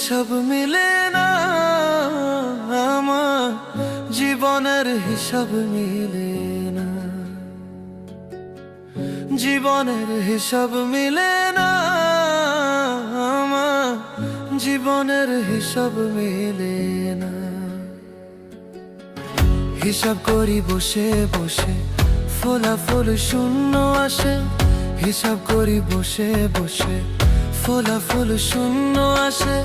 হিসাব মিলে না, আমার জীবনের হিসাব মিলে না, জীবনের হিসাব মিলে না, আমার জীবনের হিসাব মিলে না। হিসাব করি বসে বসে, ফলাফল শূন্য আসে। হিসাব করি বসে বসে, ফলাফল শূন্য আসে।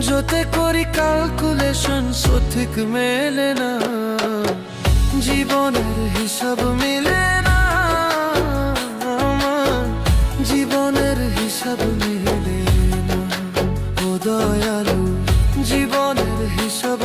যতে করি ক্যালকুলেশন সঠিক মেলে না, জীবনের হিসাব মিলে না, আমার জীবনের হিসাব মিলে না। ও দয়ালু, জীবনের হিসাব